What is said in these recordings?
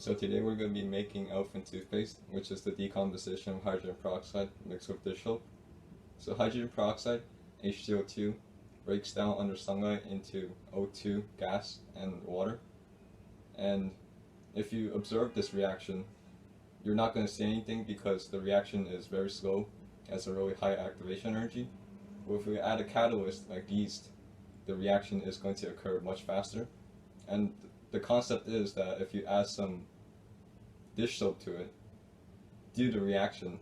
So today we're going to be making elephant toothpaste, which is the decomposition of hydrogen peroxide mixed with dish soap. So hydrogen peroxide, H2O2, breaks down under sunlight into O2 gas and water. And if you observe this reaction, you're not going to see anything because the reaction is very slow, has a really high activation energy. But if we add a catalyst like yeast, the reaction is going to occur much faster. And the concept is that if you add some dish soap to it, due to reaction,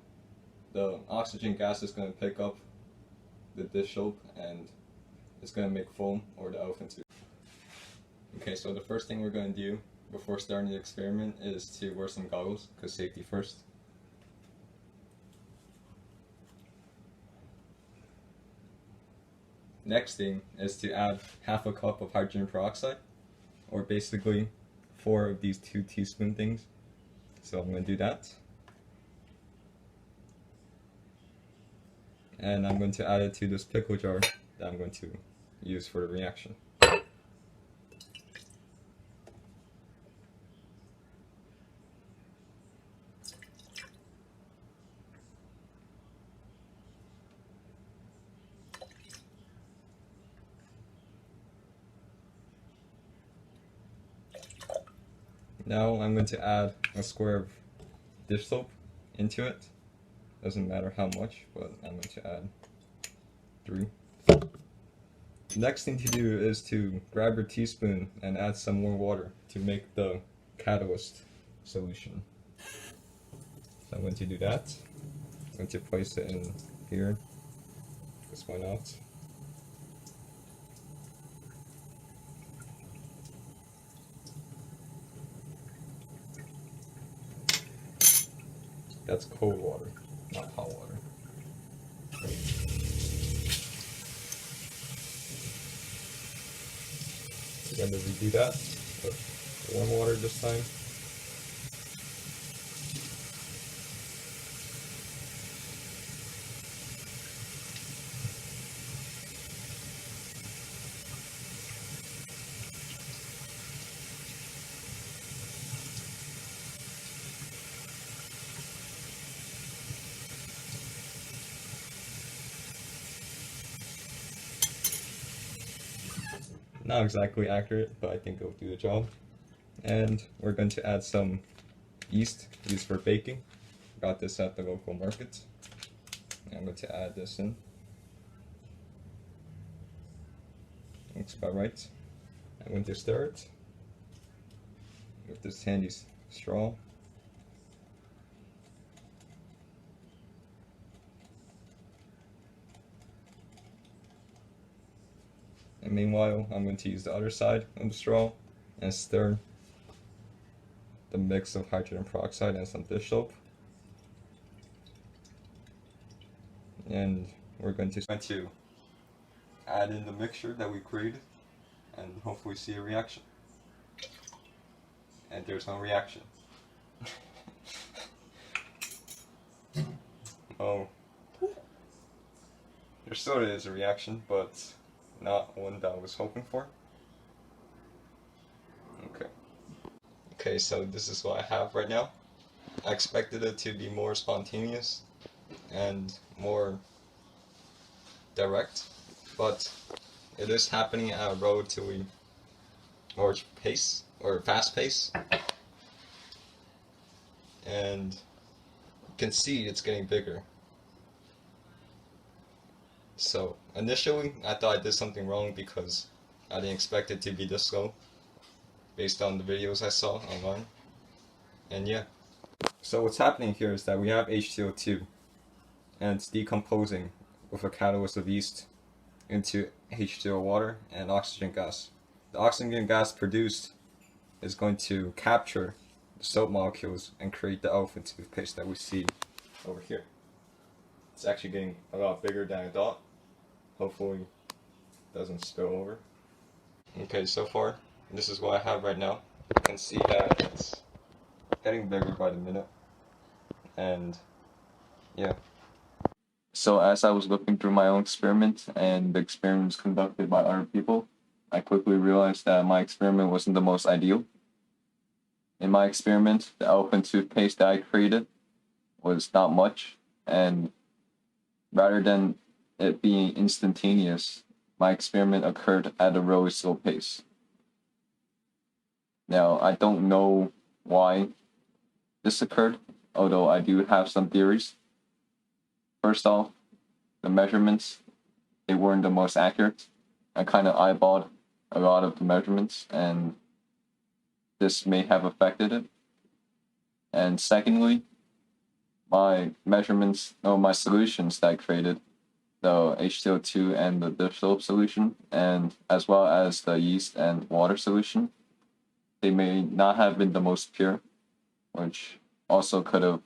the oxygen gas is going to pick up the dish soap and it's going to make foam, or the elephant tooth. Okay, so the first thing we're going to do before starting the experiment is to wear some goggles, because safety first. Next thing is to add half a cup of hydrogen peroxide, or basically 4 of these 2 teaspoon things. So I'm going to do that. And I'm going to add it to this pickle jar that I'm going to use for the reaction. Now I'm going to add a square of dish soap into it. Doesn't matter how much, but I'm going to add 3. Next thing to do is to grab your teaspoon and add some more water to make the catalyst solution. So I'm going to do that. I'm going to place it in here. This one out. That's cold water, not hot water. We're going to redo that, but warm water this time. Not exactly accurate, but I think it'll do the job. And we're going to add some yeast used for baking. Got this at the local market. I'm going to add this in. Looks about right. I'm going to stir it with this handy straw. And meanwhile, I'm going to use the other side of the straw and stir the mix of hydrogen peroxide and some dish soap. And we're going to add in the mixture that we created and hopefully see a reaction. And there's no reaction. Oh. There sort of is a reaction, but not one that I was hoping for. Okay, so this is what I have right now. I expected it to be more spontaneous and more direct, but it is happening at a relatively large pace, or fast pace. And you can see it's getting bigger. So initially I thought I did something wrong because I didn't expect it to be this slow based on the videos I saw online. And yeah. So what's happening here is that we have H2O2 and it's decomposing with a catalyst of yeast into H2O water and oxygen gas. The oxygen gas produced is going to capture the soap molecules and create the elephant toothpaste that we see over here. It's actually getting a lot bigger than I thought. Hopefully it doesn't spill over. Okay, so far this is what I have right now. You can see that it's getting bigger by the minute. And yeah. So as I was looking through my own experiment and the experiments conducted by other people, I quickly realized that my experiment wasn't the most ideal. in my experiment, the elephant toothpaste that I created was not much, and rather than it being instantaneous, my experiment occurred at a really slow pace. Now, I don't know why this occurred, although I do have some theories. First off, the measurements, they weren't the most accurate. I kind of eyeballed a lot of the measurements, and this may have affected it. And secondly, my measurements, no, my solutions that I created, the H2O2 and the dish soap solution, and as well as the yeast and water solution, they may not have been the most pure, which also could have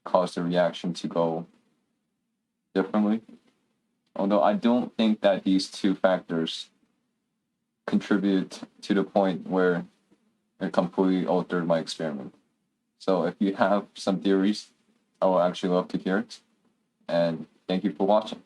caused the reaction to go differently. Although I don't think that these two factors contribute to the point where it completely altered my experiment. So if you have some theories, I will actually love to hear it. And thank you for watching.